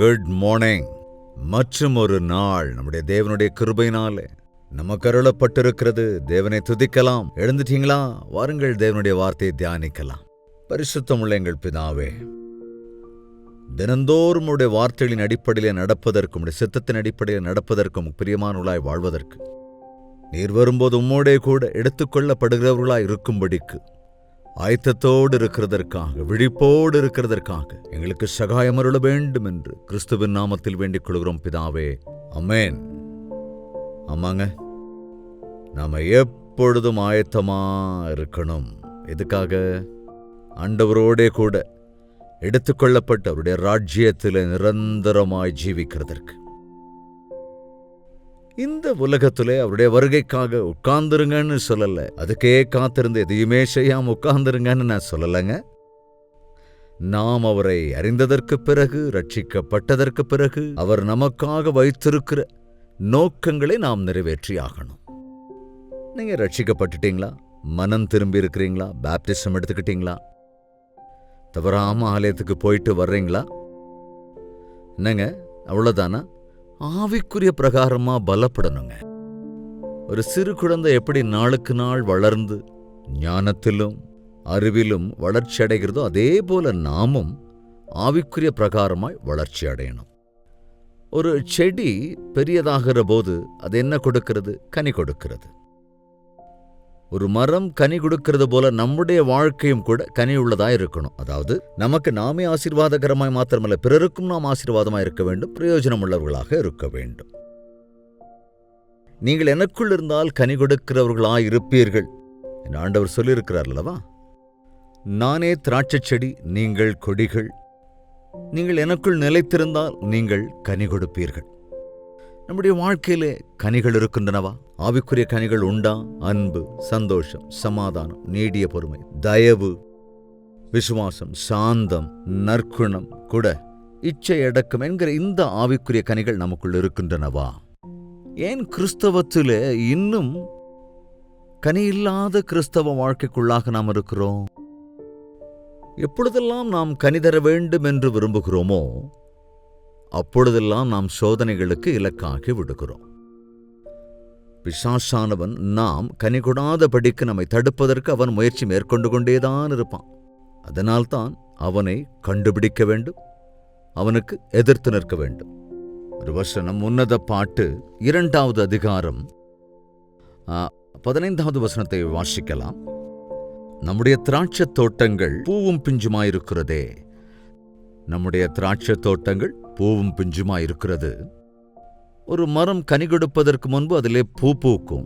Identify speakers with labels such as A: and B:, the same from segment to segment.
A: Good morning. மற்றும் ஒரு நாள் நம்முடைய தேவனுடைய கிருபையினாலே நமக்கு அருளப்பட்டிருக்கிறது. தேவனை துதிக்கலாம். எழுந்துட்டீங்களா? வாருங்கள், தேவனுடைய வார்த்தையை தியானிக்கலாம். பரிசுத்தமுள்ள எங்கள் பிதாவே, தினந்தோறும் உடைய வார்த்தைகளின் அடிப்படையில் நடப்பதற்கும் உடைய சித்தத்தின் அடிப்படையில் நடப்பதற்கும் பிரியமானவர்களாய் வாழ்வதற்கு நீர் வரும்போது உம்மோடே கூட எடுத்துக்கொள்ளப்படுகிறவர்களாய் இருக்கும்படிக்கு ஆயத்தத்தோடு இருக்கிறதற்காக, விழிப்போடு இருக்கிறதற்காக எங்களுக்கு சகாயம் அருள வேண்டும் என்று கிறிஸ்துவின் நாமத்தில் வேண்டிக் கொள்கிறோம் பிதாவே, அமேன். ஆமாங்க, நாம எப்பொழுதும் ஆயத்தமா இருக்கணும். எதுக்காக? ஆண்டவரோடே கூட எடுத்துக்கொள்ளப்பட்டு அவருடைய ராஜ்யத்தில் நிரந்தரமாய் ஜீவிக்கிறதற்கு. இந்த உலகத்திலே அவருடைய வருகைக்காக உட்கார்ந்துருங்கன்னு சொல்லல, அதுக்கே காத்திருந்து எதையுமே செய்யாம உட்கார்ந்துருங்கன்னு நான் சொல்லலைங்க. நாம் அவரை அறிந்ததற்கு பிறகு, ரட்சிக்கப்பட்டதற்கு பிறகு அவர் நமக்காக வைத்திருக்கிற நோக்கங்களை நாம் நிறைவேற்றி ஆகணும். நீங்க ரட்சிக்கப்பட்டுட்டீங்களா? மனம் திரும்பி இருக்கிறீங்களா? பேப்டிசம் எடுத்துக்கிட்டீங்களா? தவறாம ஆலயத்துக்கு போயிட்டு வர்றீங்களா? என்னங்க, அவ்வளவுதானா? ஆவிக்குரிய பிரகாரமா பலப்படணுங்க. ஒரு சிறு குழந்தை எப்படி நாளுக்கு நாள் வளர்ந்து ஞானத்திலும் அறிவிலும் வளர்ச்சி அடைகிறதோ அதே போல நாமும் ஆவிக்குரிய பிரகாரமாய் வளர்ச்சி அடையணும். ஒரு செடி பெரியதாகிற போது அது என்ன கொடுக்கிறது? கனி கொடுக்கிறது. ஒரு மரம் கனி கொடுக்கிறது போல நம்முடைய வாழ்க்கையும் கூட கனி உள்ளதாய் இருக்கணும். அதாவது நமக்கு நாமே ஆசீர்வாதகரமாய் மாத்திரமல்ல, பிறருக்கும் நாம் ஆசீர்வாதமாய் இருக்க வேண்டும், பிரயோஜனம் உள்ளவர்களாக இருக்க வேண்டும். நீங்கள் எனக்குள் இருந்தால் கனி கொடுக்கிறவர்களாய் இருப்பீர்கள் என்று ஆண்டவர் சொல்லியிருக்கிறார் அல்லவா? நானே திராட்சை செடி, நீங்கள் கொடிகள். நீங்கள் எனக்குள் நிலைத்திருந்தால் நீங்கள் கனி கொடுப்பீர்கள். நம்முடைய வாழ்க்கையிலே கனிகள் இருக்கின்றனவா? ஆவிக்குரிய கனிகள் உண்டா? அன்பு, சந்தோஷம், சமாதானம், நீடிய பொறுமை, தயவு, விசுவாசம், சாந்தம், நற்குணம், கூட இச்சை அடக்கம் என்கிற இந்த ஆவிக்குரிய கனிகள் நமக்குள் இருக்கின்றனவா? ஏன் கிறிஸ்தவத்திலே இன்னும் கனியில்லாத கிறிஸ்தவ வாழ்க்கைக்குள்ளாக நாம் இருக்கிறோம்? எப்பொழுதெல்லாம் நாம் கனி தர வேண்டும் என்று விரும்புகிறோமோ அப்பொழுதெல்லாம் நாம் சோதனைகளுக்கு இலக்காகி விடுகிறோம். பிசாசானவன் நாம் கனி கொடாதபடிக்கு நம்மை தடுப்பதற்கு அவன் முயற்சி மேற்கொண்டு கொண்டேதான் இருப்பான். அதனால்தான் அவனை கண்டுபிடிக்க வேண்டும், அவனுக்கு எதிர்த்து நிற்க வேண்டும். ஒரு வசனம், உன்னத பாட்டு 2வது அதிகாரம் 15வது வசனத்தை வாசிக்கலாம். நம்முடைய திராட்சை தோட்டங்கள் பூவும் பிஞ்சுமாயிருக்கிறதே. நம்முடைய திராட்சை தோட்டங்கள் பூவும் பிஞ்சுமாயிருக்கிறது. ஒரு மரம் கனி கொடுப்பதற்கு முன்பு அதிலே பூ பூக்கும்.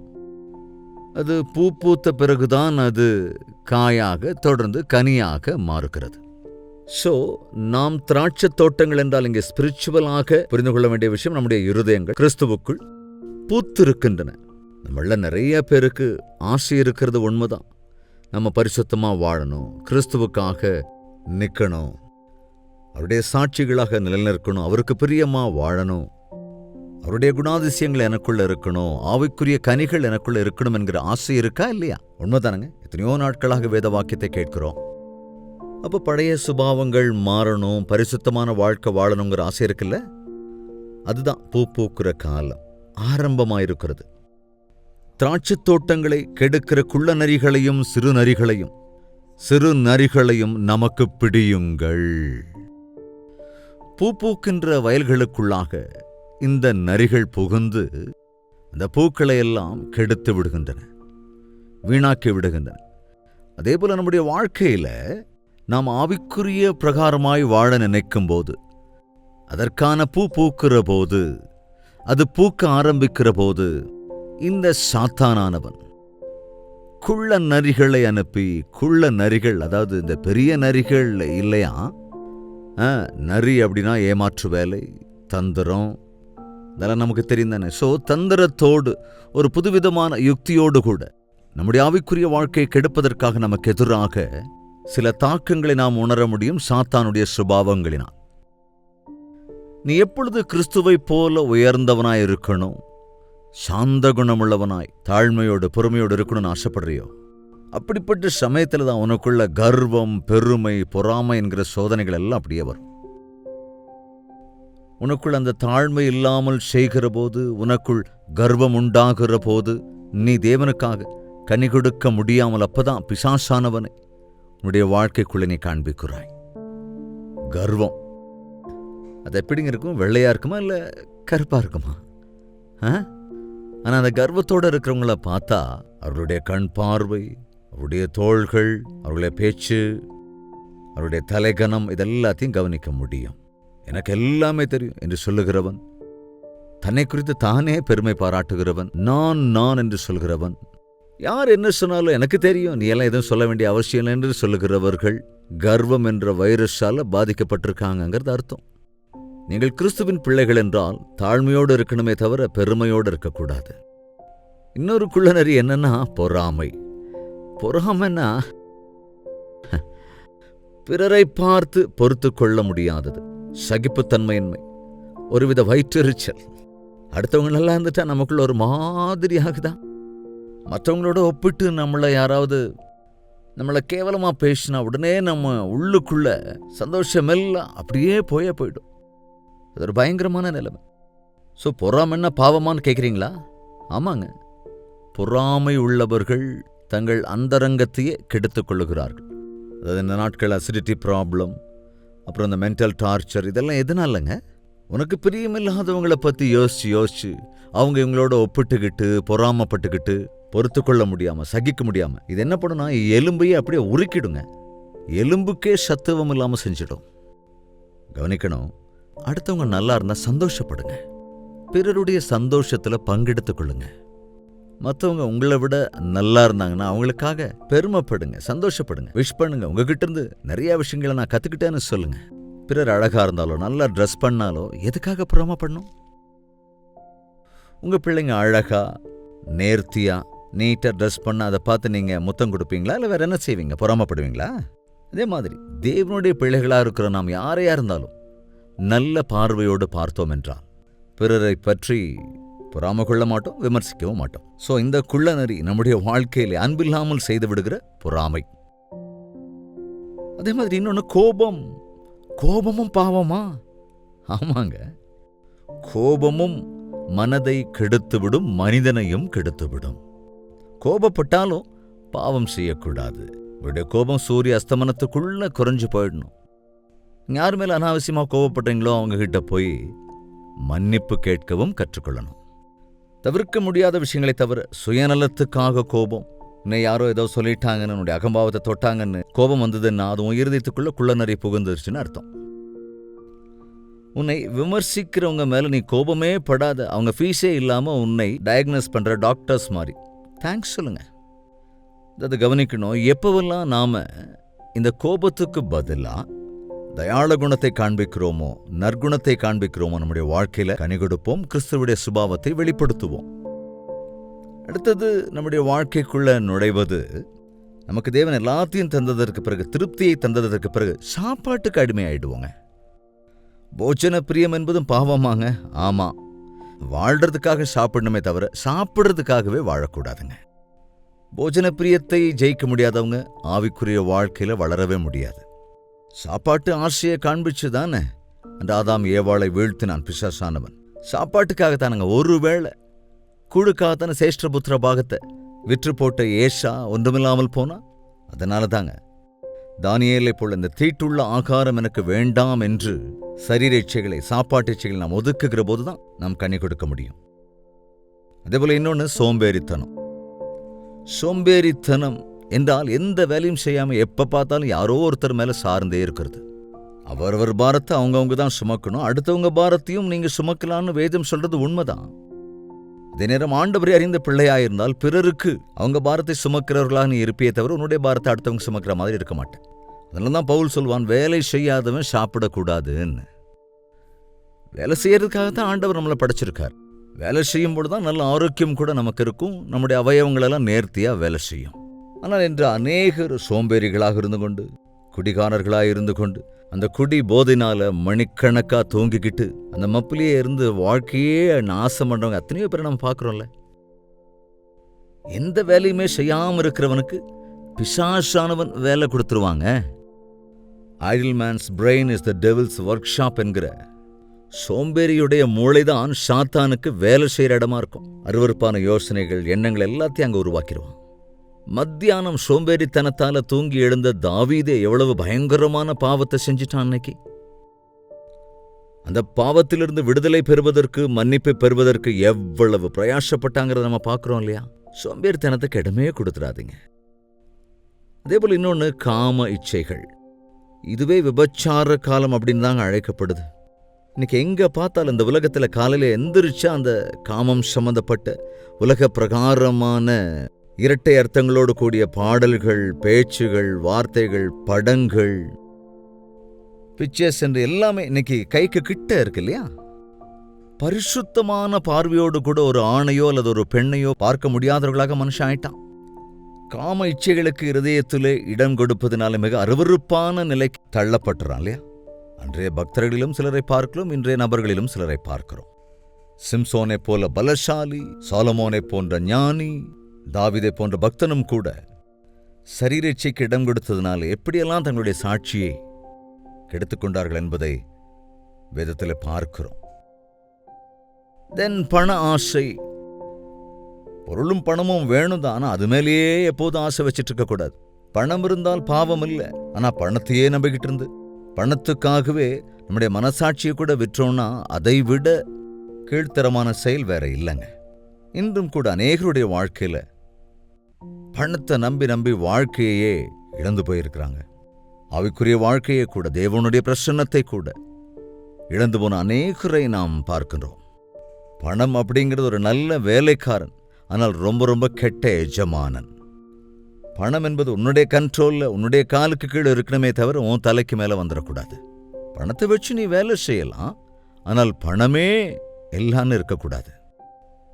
A: அது பூ பூத்த பிறகுதான் அது காயாக, தொடர்ந்து கனியாக மாறுகிறது. நாம் திராட்சை தோட்டங்கள் என்றால் இங்கே ஸ்பிரிச்சுவலாக புரிந்து கொள்ள வேண்டிய விஷயம், நம்முடைய இருதயங்கள் கிறிஸ்துவுக்குள் பூத்திருக்கின்றன. நம்மள நிறைய பேருக்கு ஆசை இருக்கிறது உண்மைதான். நம்ம பரிசுத்தமா வாழணும், கிறிஸ்துவுக்காக நிற்கணும், அவருடைய சாட்சிகளாக நிலைநிற்கணும், அவருக்கு பிரியமா வாழணும், அவருடைய குணாதிசயங்கள் எனக்குள்ள இருக்கணும், ஆவிக்குரிய கனிகள் எனக்குள்ள இருக்கணும் என்கிற ஆசை இருக்கா இல்லையா? உண்மைதானங்க. எத்தனையோ நாட்களாக வேத வாக்கியத்தை கேட்கிறோம். அப்ப பழைய சுபாவங்கள் மாறணும், பரிசுத்தமான வாழ்க்கை வாழணுங்கிற ஆசை இருக்குல்ல? அதுதான் பூ பூக்கிற காலம் ஆரம்பமாயிருக்கிறது. திராட்சை தோட்டங்களை கெடுக்கிற குள்ள நரிகளையும் சிறு நரிகளையும் நமக்கு பிடியுங்கள். பூ பூக்கின்ற வயல்களுக்குள்ளாக இந்த நரிகள் புகுந்து அந்த பூக்களை எல்லாம் கெடுத்து விடுகின்றன, வீணாக்கி விடுகின்றன. அதே போல நம்முடைய வாழ்க்கையில நாம் ஆவிக்குரிய பிரகாரமாய் வாழ நினைக்கும் போது, அதற்கான பூ பூக்கிற போது, அது பூக்க ஆரம்பிக்கிற போது, இந்த சாத்தானானவன் குள்ள நரிகளை அனுப்பி, குள்ள நரிகள், அதாவது இந்த பெரிய நரிகள் இல்லையா, நரி அப்படின்னா ஏமாற்று வேலை, தந்திரம், இதெல்லாம் நமக்கு தெரியும் தானே. தந்திரத்தோடு, ஒரு புதுவிதமான யுக்தியோடு கூட நம்முடைய ஆவிக்குரிய வாழ்க்கையை கெடுப்பதற்காக நமக்கு எதிராக சில தாக்கங்களை நாம் உணர முடியும் சாத்தானுடைய சுபாவங்களினால். நீ எப்பொழுது கிறிஸ்துவை போல உயர்ந்தவனாய் இருக்கணும், சாந்த குணமுள்ளவனாய் தாழ்மையோடு பொறுமையோடு இருக்கணும்னு ஆசைப்படுறியோ, அப்படிப்பட்ட சமயத்தில் தான் உனக்குள்ள கர்வம், பெருமை, பொறாமை என்கிற சோதனைகள் எல்லாம் அப்படியே வரும். உனக்குள் அந்த தாழ்மை இல்லாமல் செய்கிற போது, உனக்குள் கர்வம் உண்டாகிற போது, நீ தேவனுக்காக கனி கொடுக்க முடியாமல் அப்பதான் பிசாசானவனை உன்னுடைய வாழ்க்கைக்குள்ளே நீ காண்பிக்கிறாய். கர்வம் அது எப்படிங்க இருக்கும்? வெள்ளையா இருக்குமா இல்லை கருப்பா இருக்குமா? ஆனால் அந்த கர்வத்தோடு இருக்கிறவங்கள பார்த்தா அவர்களுடைய கண் பார்வை, அவருடைய தோள்கள், அவருடைய பேச்சு, அவருடைய தலைகணம் இதெல்லாத்தையும் கவனிக்க முடியும். எனக்கு எல்லாமே தெரியும் என்று சொல்லுகிறவன், தன்னை குறித்து தானே பெருமை பாராட்டுகிறவன், நான் நான் என்று சொல்கிறவன், யார் என்ன சொன்னாலும் எனக்கு தெரியும், நீ எல்லாம் எதுவும் சொல்ல வேண்டிய அவசியம் இல்லை என்று சொல்லுகிறவர்கள் கர்வம் என்ற வைரஸால் பாதிக்கப்பட்டிருக்காங்கிறது அர்த்தம். நீங்கள் கிறிஸ்துவின் பிள்ளைகள் என்றால் தாழ்மையோடு இருக்கணுமே தவிர பெருமையோடு இருக்கக்கூடாது. இன்னொரு குள்ளநரி என்னன்னா பொறாமை. பொறாமைன்னா பிறரை பார்த்து பொறுத்து கொள்ள முடியாதது, சகிப்புத்தன்மையின்மை, ஒருவித வயிற்றெரிச்சல். அடுத்தவங்க நல்லா இருந்துட்டா நமக்குள்ள ஒரு மாதிரி ஆகுதான். மற்றவங்களோட ஒப்பிட்டு நம்மளை கேவலமா பேசினா உடனே நம்ம உள்ளுக்குள்ள சந்தோஷமெல்லாம் அப்படியே போயிடும். அது ஒரு பயங்கரமான நிலைமை. ஸோ பொறாமைன்னா பாவமானு கேட்குறீங்களா? ஆமாங்க. பொறாமை உள்ளவர்கள் தங்கள் அந்தரங்கத்தையே கெடுத்துக் கொள்ளுகிறார்கள். அதாவது இந்த நாட்கள் அசிடிட்டி ப்ராப்ளம், அப்புறம் இந்த மென்டல் டார்ச்சர், இதெல்லாம் எதுனாலங்க? உனக்கு பிரியமில்லாதவங்களை பற்றி யோசிச்சு அவங்க இவங்களோட ஒப்பிட்டுக்கிட்டு பொறாமப்பட்டுக்கிட்டு பொறுத்து கொள்ள முடியாமல் சகிக்க முடியாமல் இது என்ன பண்ணுனா எலும்பையே அப்படியே உருக்கிடுங்க. எலும்புக்கே சத்துவம் இல்லாமல் செஞ்சிடும். கவனிக்கணும், அடுத்தவங்க நல்லா இருந்தால் சந்தோஷப்படுங்க. பிறருடைய சந்தோஷத்தில் பங்கெடுத்துக் கொள்ளுங்க. மற்றவங்க உங்களை விட நல்லா இருந்தாங்கன்னா அவங்களுக்காக பெருமைப்படுங்க, சந்தோஷப்படுங்க, விஷ் பண்ணுங்க. உங்ககிட்ட இருந்து நிறைய விஷயங்களை நான் கற்றுக்கிட்டேன்னு சொல்லுங்க. பிறர் அழகா இருந்தாலோ நல்லா ட்ரெஸ் பண்ணாலோ எதுக்காக பொறாமை பண்ணும்? உங்கள் பிள்ளைங்க அழகா நேர்த்தியா நீட்டாக ட்ரெஸ் பண்ண அதை பார்த்து நீங்கள் முத்தம் கொடுப்பீங்களா? இல்லை வேற என்ன செய்வீங்க? பொறாமப்படுவீங்களா? அதே மாதிரி தேவனுடைய பிள்ளைகளாக இருக்கிற நாம் யாரையா இருந்தாலும் நல்ல பார்வையோடு பார்த்தோம் என்றால் பிறரை பற்றி பொறாமை கொள்ள மாட்டோம், விமர்சிக்கவும் மாட்டோம். ஸோ இந்த குள்ளநரி நம்முடைய வாழ்க்கையில் அன்பில்லாமல் செய்து விடுகிற பொறாமை. அதே மாதிரி இன்னொன்று கோபமும் பாவமா? ஆமாங்க. கோபமும் மனதை கெடுத்துவிடும், மனிதனையும் கெடுத்துவிடும். கோபப்பட்டாலும் பாவம் செய்யக்கூடாது. உங்களுடைய கோபம் சூரிய அஸ்தமனத்துக்குள்ள குறைஞ்சு போயிடணும். யார் மேல அனாவசியமாக கோபப்படுறீங்களோ அவங்க கிட்ட போய் மன்னிப்பு கேட்கவும் கற்றுக்கொள்ளணும். தவிர்க்க முடியாத விஷயங்களை தவிர சுயநலத்துக்காக கோபம், இன்னும் யாரோ ஏதோ சொல்லிட்டாங்கன்னு உன்னுடைய அகம்பாவத்தை தொட்டாங்கன்னு கோபம் வந்ததுன்னா அது உன் இருதயத்துக்குள்ள குள்ளநரி புகுந்துருச்சுன்னு அர்த்தம். உன்னை விமர்சிக்கிறவங்க மேல நீ கோபமே படாத, அவங்க ஃபீஸே இல்லாம உன்னை டயக்னோஸ் பண்ற டாக்டர்ஸ் மாதிரி தேங்க்ஸ் சொல்லுங்க. அதை கவனிக்கணும். எப்பவெல்லாம் நாம இந்த கோபத்துக்கு பதிலா தயாள குணத்தை காண்பிக்கிறோமோ, நற்குணத்தை காண்பிக்கிறோமோ, நம்முடைய வாழ்க்கையில கனி கொடுப்போம், கிறிஸ்துவுடைய சுபாவத்தை வெளிப்படுத்துவோம். அடுத்தது நம்முடைய வாழ்க்கைக்குள்ள நுழைவது, நமக்கு தேவன் எல்லாத்தையும் தந்ததற்கு பிறகு, திருப்தியை தந்ததற்கு பிறகு சாப்பாட்டுக்கு அடிமையாயிடுவோங்க. போஜன பிரியம் என்பதும் பாவமாங்க. ஆமா, வாழ்றதுக்காக சாப்பிடணுமே தவிர சாப்பிட்றதுக்காகவே வாழக்கூடாதுங்க. போஜன பிரியத்தை ஜெயிக்க முடியாதவங்க ஆவிக்குரிய வாழ்க்கையில வளரவே முடியாது. சாப்பாட்டு ஆசையை காண்பிச்சு தானே அந்த ஆதாம் ஏவாளை வீழ்த்தினான் பிசாசானவன். சாப்பாட்டுக்காகத்தானுங்க. ஒருவேளை கூழுக்காகத்தானே சேஷ்டபுத்திர பாகத்தை விற்று போட்ட ஏஷா ஒன்றுமில்லாமல் போனா. அதனால தாங்க தானியேலை போல இந்த தீட்டுள்ள ஆகாரம் எனக்கு வேண்டாம் என்று சரீர இச்சைகளை, சாப்பாட்டு இச்சைகளை நாம் ஒதுக்குகிற போதுதான் நாம் கனி கொடுக்க முடியும். அதே போல இன்னொன்று சோம்பேறித்தனம். சோம்பேறித்தனம் என்றால் எந்த வேலையும் செய்யாம எப்ப பார்த்தாலும் யாரோ ஒருத்தர் மேல சார்ந்தே இருக்கிறது. அவரவர் பாரத்தை அவங்கவுங்க தான் சுமக்கணும், அடுத்தவங்க பாரத்தையும் நீங்க சுமக்கலான்னு வேதம் சொல்றது உண்மைதான். அதே நேரம் ஆண்டவரை அறிந்த பிள்ளையாயிருந்தால் பிறருக்கு அவங்க பாரத்தை சுமக்கிறவர்களாக நீ இருப்பியே தவிர உன்னுடைய பாரத்தை அடுத்தவங்க சுமக்கிற மாதிரி இருக்க மாட்டேன். அதனால தான் பவுல் சொல்வான், வேலை செய்யாதவன் சாப்பிடக்கூடாதுன்னு. வேலை செய்யறதுக்காகத்தான் ஆண்டவர் நம்மளை படைச்சிருக்கார். வேலை செய்யும் போதுதான் நல்ல ஆரோக்கியம் கூட நமக்கு இருக்கும், நம்முடைய அவயவங்களெல்லாம் நேர்த்தியா வேலை செய்யும். ஆனால் இன்று அநேகர் சோம்பேறிகளாக இருந்து கொண்டு, குடிகாரர்களாக இருந்து கொண்டு, அந்த குடி போதையினால மணிக்கணக்கா தூங்கிக்கிட்டு அந்த மப்பிலேயே இருந்து வாழ்க்கையே நாசம் பண்றவங்க அத்தனையோ பேரை நம்ம பார்க்குறோம்ல. எந்த வேலையுமே செய்யாம இருக்கிறவனுக்கு பிசாசானவன் வேலை கொடுத்துருவாங்க. Idle man's brain is the devil's workshop என்கிற சோம்பேறியுடைய மூளைதான் சாத்தானுக்கு வேலை செய்யற இடமா இருக்கும். அருவருப்பான யோசனைகள், எண்ணங்கள் எல்லாத்தையும் அங்க உருவாக்கிடுவான். மத்தியானம் சோம்பேறித்தனத்தால தூங்கி எழுந்த தாவீதே எவ்வளவு பயங்கரமான பாவத்தை செஞ்சிட்டான் அன்னைக்கு. அந்த பாவத்திலிருந்து விடுதலை பெறுவதற்கு, மன்னிப்பு பெறுவதற்கு எவ்வளவு பிரயாசப்பட்டாங்கிறத நம்ம பார்க்கிறோம் இல்லையா? சோம்பேறித்தனத்துக்கு இடமே கொடுத்துடாதீங்க. அதே போல இன்னொன்று, காம இச்சைகள். இதுவே விபச்சார காலம் அப்படின்னு தாங்க அழைக்கப்படுது. இன்னைக்கு எங்க பார்த்தாலும் இந்த உலகத்துல காலையில எந்திரிச்சா அந்த காமம் சம்பந்தப்பட்ட உலக பிரகாரமான இரட்டை அர்த்தங்களோடு கூடிய பாடல்கள், பேச்சுகள், வார்த்தைகள், படங்கள், பிக்சர்ஸ் என்று எல்லாமே இன்னைக்கு கைக்கு கிட்ட இருக்கு இல்லையா? பரிசுத்தமான பார்வையோடு கூட ஒரு ஆணையோ அல்லது ஒரு பெண்ணையோ பார்க்க முடியாதவர்களாக மனுஷன் ஆயிட்டான். காம இச்சைகளுக்கு இருதயத்திலே இடம் கொடுப்பதனால மிக அருவருப்பான நிலைக்கு தள்ளப்பட்டுறான் இல்லையா? அன்றைய பக்தர்களிலும் சிலரை பார்க்கிறோம், இன்றைய நபர்களிலும் சிலரை பார்க்கிறோம். சிம்சோனை போல பலசாலி, சாலமோனை போன்ற ஞானி, தாவீதை போன்ற பக்தனும் கூட சரீர இச்சைக்கு இடம் கொடுத்ததுனால எப்படியெல்லாம் தங்களுடைய சாட்சியை கெடுத்துக்கொண்டார்கள் என்பதை வேதத்தில் பார்க்கிறோம். தென் பண ஆசை. பொருளும் பணமும் வேணும் தான், ஆனா அது மேலேயே எப்போதும் ஆசை வச்சிட்டு இருக்க கூடாது. பணம் இருந்தால் பாவம் இல்லை, ஆனா பணத்தையே நம்பிக்கிட்டு இருந்து பணத்துக்காகவே நம்முடைய மனசாட்சியை கூட விற்றோம்னா அதை விட கீழ்த்தரமான செயல் வேற இல்லைங்க. இன்றும் கூட அநேகருடைய வாழ்க்கையில பணத்தை நம்பி நம்பி வாழ்க்கையே இழந்து போயிருக்கிறாங்க. ஆவிக்குரிய வாழ்க்கையை கூட, தேவனுடைய பிரசன்னத்தை கூட இழந்து போன அநேகரை நாம் பார்க்கின்றோம். பணம் அப்படிங்கிறது ஒரு நல்ல வேலைக்காரன், ஆனால் ரொம்ப ரொம்ப கெட்ட எஜமானன். பணம் என்பது உன்னுடைய கண்ட்ரோல்ல, உன்னுடைய காலுக்கு கீழே இருக்கணுமே தவிர உன் தலைக்கு மேல வந்துடக்கூடாது. பணத்தை வச்சு நீ வேலை செய்யலாம், ஆனால் பணமே எல்லான்னு இருக்கக்கூடாது.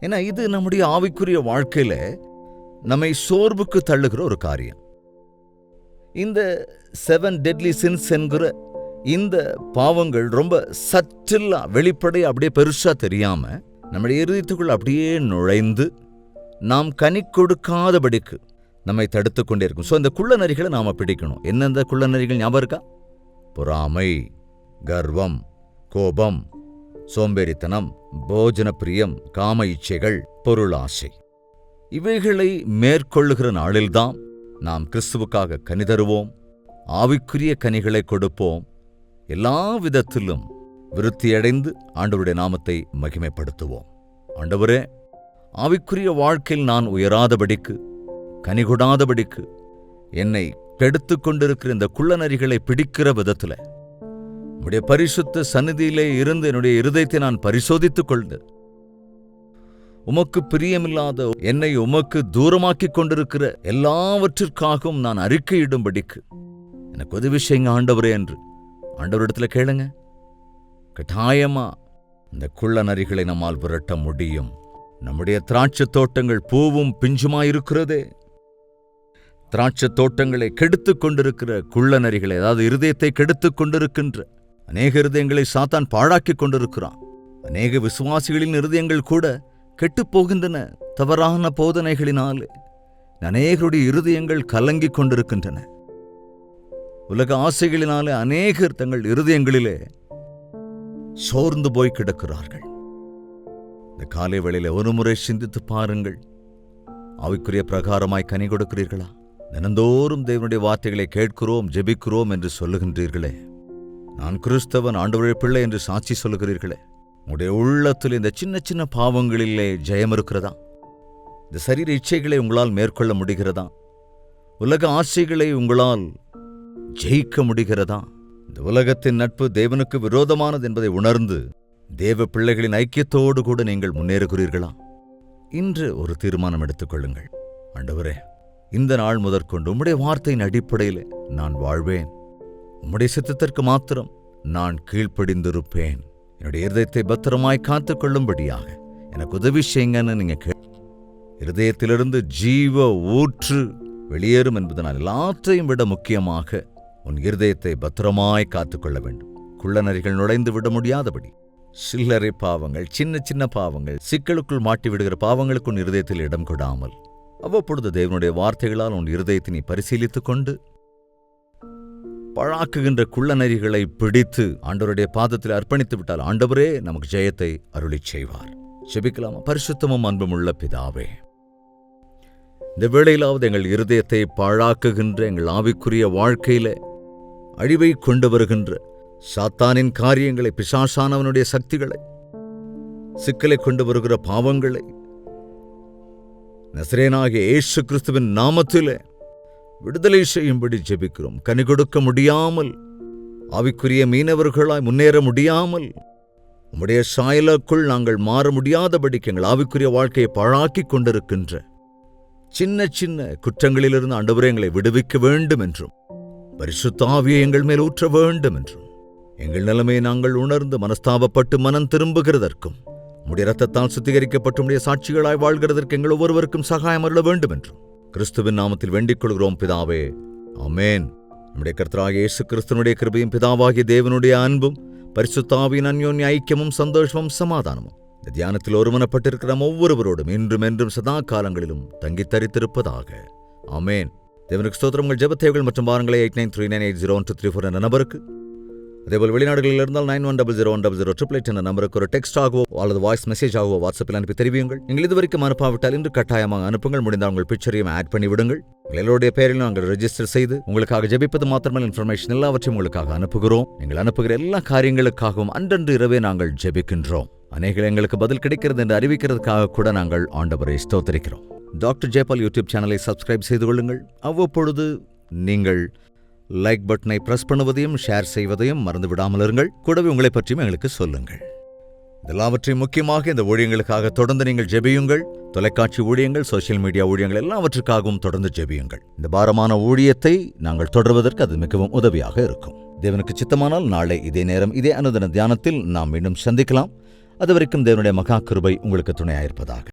A: ஏன்னா இது நம்முடைய ஆவிக்குரிய வாழ்க்கையில நம்மை சோர்வுக்கு தள்ளுகிற ஒரு காரியம். இந்த 7 deadly sins என்கிற இந்த பாவங்கள் ரொம்ப சற்றில்லா வெளிப்படை அப்படியே பெருசா தெரியாம நம்முடைய இருதயத்துக்குள் அப்படியே நுழைந்து நாம் கனி கொடுக்காதபடிக்கு நம்மை தடுத்து கொண்டே இருக்கும். ஸோ இந்த குள்ள நரிகளை நாம பிடிக்கணும். என்னென்ன குள்ள நரிகள் ஞாபகம் இருக்கா? பொறாமை, கர்வம், கோபம், சோம்பேறித்தனம், போஜன பிரியம், காம இச்சைகள், பொருளாசை. இவைகளை மேற்கொள்ளுகிற நாளில்தான் நாம் கிறிஸ்துவுக்காக கனி தருவோம், ஆவிக்குரிய கனிகளை கொடுப்போம், எல்லா விதத்திலும் விருத்தியடைந்து ஆண்டவருடைய நாமத்தை மகிமைப்படுத்துவோம். ஆண்டவரே, ஆவிக்குரிய வாழ்க்கையில் நான் உயராதபடிக்கு, கனிகொடாதபடிக்கு என்னை கெடுத்து கொண்டிருக்கிற இந்த குள்ளநரிகளை பிடிக்கிற விதத்தில் உம்முடைய பரிசுத்த சந்நிதியிலே இருந்து என்னுடைய இருதயத்தை நான் பரிசோதித்துக் கொண்டு உமக்கு பிரியமில்லாத என்னை உமக்கு தூரமாக்கிக் கொண்டிருக்கிற எல்லாவற்றிற்காகவும் நான் அறிக்கையிடும்படிக்கு எனக்கு உதவி செய்யுங்க ஆண்டவரே என்று ஆண்டவரிடத்துல கேளுங்க. கட்டாயமா இந்த குள்ள நரிகளை நம்மால் விரட்ட முடியும். நம்முடைய திராட்சை தோட்டங்கள் பூவும் பிஞ்சுமாயிருக்கிறதே. திராட்சை தோட்டங்களை கெடுத்துக் கொண்டிருக்கிற குள்ள நரிகளை, அதாவது இருதயத்தை கெடுத்துக் கொண்டிருக்கின்ற அநேக இருதயங்களை சாத்தான் பாழாக்கிக் கொண்டிருக்கிறான். அநேக விசுவாசிகளின் இருதயங்கள் கூட கெட்டுப்போகின்றன. தவறான போதனைகளினாலே அநேகருடைய இருதயங்கள் கலங்கிக் கொண்டிருக்கின்றன. உலக ஆசைகளினாலே அநேகர் தங்கள் இருதயங்களிலே சோர்ந்து போய் கிடக்கிறார்கள். இந்த காலை வேளையில ஒரு முறை சிந்தித்து பாருங்கள். ஆவிக்குரிய பிரகாரமாய் கனி கொடுக்கிறீர்களா? தினந்தோறும் தேவனுடைய வார்த்தைகளை கேட்கிறோம், ஜெபிக்கிறோம் என்று சொல்லுகின்றீர்களே. நான் கிறிஸ்தவன், ஆண்டவருடைய பிள்ளை என்று சாட்சி சொல்லுகிறீர்களே. உங்களுடைய உள்ளத்தில் இந்த சின்ன சின்ன பாவங்களிலே ஜெயம் இருக்கிறதா? இந்த சரீர இச்சைகளை உங்களால் மேற்கொள்ள முடிகிறதா? உலக ஆசைகளை உங்களால் ஜெயிக்க முடிகிறதா? இந்த உலகத்தின் நட்பு தேவனுக்கு விரோதமானது என்பதை உணர்ந்து தேவ பிள்ளைகளின் ஐக்கியத்தோடு கூட நீங்கள் முன்னேறுகிறீர்களா? இன்று ஒரு தீர்மானம் எடுத்துக்கொள்ளுங்கள். ஆண்டவரே, இந்த நாள் முதற்கொண்டு உம்முடைய வார்த்தையின் அடிப்படையில் நான் வாழ்வேன். உம்முடைய சித்தத்திற்கு மாத்திரம் நான் கீழ்ப்படிந்திருப்பேன். என்னுடைய இருதயத்தை பத்திரமாய் காத்துக்கொள்ளும்படியாக எனக்கு உதவி செய்யுங்கன்னு நீங்க இருதயத்திலிருந்து ஜீவ ஊற்று வெளியேறும் என்பதனால் எல்லாற்றையும் விட முக்கியமாக உன் இருதயத்தை பத்திரமாய் காத்துக்கொள்ள வேண்டும். குள்ளநரிகள் நுழைந்து விட முடியாதபடி சில்லறை பாவங்கள், சின்ன சின்ன பாவங்கள், சிக்கலுக்குள் மாட்டி விடுகிற பாவங்களுக்கு உன் இருதயத்தில் இடம் கொடாமல் அவ்வப்பொழுது தேவனுடைய வார்த்தைகளால் உன் இருதயத்தை நீ பரிசீலித்துக் கொண்டு பழாக்குகின்ற குள்ளநரிகளை பிடித்து ஆண்டவருடைய பாதத்தில் அர்ப்பணித்து விட்டால் ஆண்டவரே நமக்கு ஜெயத்தை அருளிச் செய்வார். ஜெபிக்கலாமா? பரிசுத்தமும் அன்பும் உள்ள பிதாவே, இந்த வேளையிலாவது எங்கள் இருதயத்தை பாழாக்குகின்ற எங்கள் ஆவிக்குரிய வாழ்க்கையில அழிவை கொண்டு வருகின்ற சாத்தானின் காரியங்களை, பிசாசானவனுடைய சக்திகளை, சிக்கலை கொண்டு வருகிற பாவங்களை நசரேயனாகிய இயேசு கிறிஸ்துவின் நாமத்திலே விடுதலை செய்யும்படி ஜெபிக்கிறோம். கனி கொடுக்க முடியாமல், ஆவிக்குரிய மீனவர்களாய் முன்னேற முடியாமல், உம்முடைய சாயலுக்குள் நாங்கள் மாற முடியாதபடிக்கு எங்கள் ஆவிக்குரிய வாழ்க்கையை பாழாக்கி கொண்டிருக்கின்ற சின்ன சின்ன குற்றங்களிலிருந்து ஆண்டவரே எங்களை விடுவிக்க வேண்டும் என்றும், பரிசுத்த ஆவியை எங்கள் மேல் ஊற்ற வேண்டும் என்றும், எங்கள் நிலைமையை நாங்கள் உணர்ந்து மனஸ்தாபப்பட்டு மனம் திரும்புகிறதற்கும், உம்முடைய இரத்தத்தால் சுத்திகரிக்கப்பட்டு உம்முடைய சாட்சிகளாய் வாழ்கிறதற்கு எங்கள் ஒவ்வொருவருக்கும் சகாயம் அருள வேண்டும் என்றும் கிறிஸ்துவின் நாமத்தில் வேண்டிக் கொள்கிறோம் பிதாவே, ஆமென். நம்முடைய கர்த்தராகிய இயேசு கிறிஸ்துவினுடைய கிருபையும் பிதாவாகிய தேவனுடைய அன்பும் பரிசுத்த ஆவியின் அன்யோன்ய ஐக்கியமும் சந்தோஷமும் சமாதானமும் இந்த தியானத்தில் ஒருமனப்பட்டிருக்கிற ஒவ்வொருவரோடும் இன்றும் என்றும் சதா காலங்களிலும் தங்கித் தரித்திருப்பதாக. ஆமென். தேவனுக்கு ஸ்தோத்திரம். உங்கள் ஜெபத்தேவைகள் மற்றும் வாரங்களை 8939801234 என்ற நம்பருக்கு, அதேபோல் வெளிநாடுகளில் இருந்தால் 9100100888 என்ற நம்பருக்கு ஒரு டெக்ஸ்ட் ஆகவோ அல்லது வாய்ஸ் மெசேஜ் ஆகவோ வாட்ஸ்அப்பில் அனுப்பி தெரிவியுங்கள். நீங்கள் இதுவரைக்கும் அனுப்பாவிட்டால் இன்று கட்டாயமாக அனுப்புங்கள். முடிந்தால் உங்கள் பிக்சரையும் ஆட் பண்ணி விடுங்கள். எல்லோருடைய பெயரிலும் நாங்கள் ரெஜிஸ்டர் செய்து உங்களுக்காக ஜெபிப்பது மாத்திரமல்ல, இன்ஃபர்மேஷன் எல்லாவற்றையும் உங்களுக்காக அனுப்புகிறோம். நீங்கள் அனுப்புகிற எல்லா காரியங்களுக்காகவும் அன்றன்று இரவே நாங்கள் ஜெபிக்கின்றோம். அநேக எங்களுக்கு பதில் கிடைக்கிறது என்று அறிவிக்கிறதுக்காக கூட நாங்கள் ஆண்டவரை ஸ்தோத்திரிக்கிறோம். டாக்டர் ஜெயபால் யூடியூப் சேனலை சப்ஸ்கிரைப் செய்து கொள்ளுங்கள். அவ்வப்பொழுது நீங்கள் லைக் பட்டனை பிரஸ் பண்ணுவதையும் ஷேர் செய்வதையும் மறந்து விடாமல் இருங்கள். கூடவே உங்களை பற்றியும் எங்களுக்கு சொல்லுங்கள். இதெல்லாவற்றையும் முக்கியமாக இந்த ஊழியங்களுக்காக தொடர்ந்து நீங்கள் ஜெபியுங்கள். தொலைக்காட்சி ஊழியங்கள், சோசியல் மீடியா ஊழியங்கள் எல்லாவற்றுக்காகவும் தொடர்ந்து ஜெபியுங்கள். இந்த பாரமான ஊழியத்தை நாங்கள் தொடர்வதற்கு அது மிகவும் உதவியாக இருக்கும். தேவனுக்கு சித்தமானால் நாளை இதே நேரம் இதே அனுதின தியானத்தில் நாம் மீண்டும் சந்திக்கலாம். அதுவரைக்கும் தேவனுடைய மகா கிருபை உங்களுக்கு துணையாயிருப்பதாக.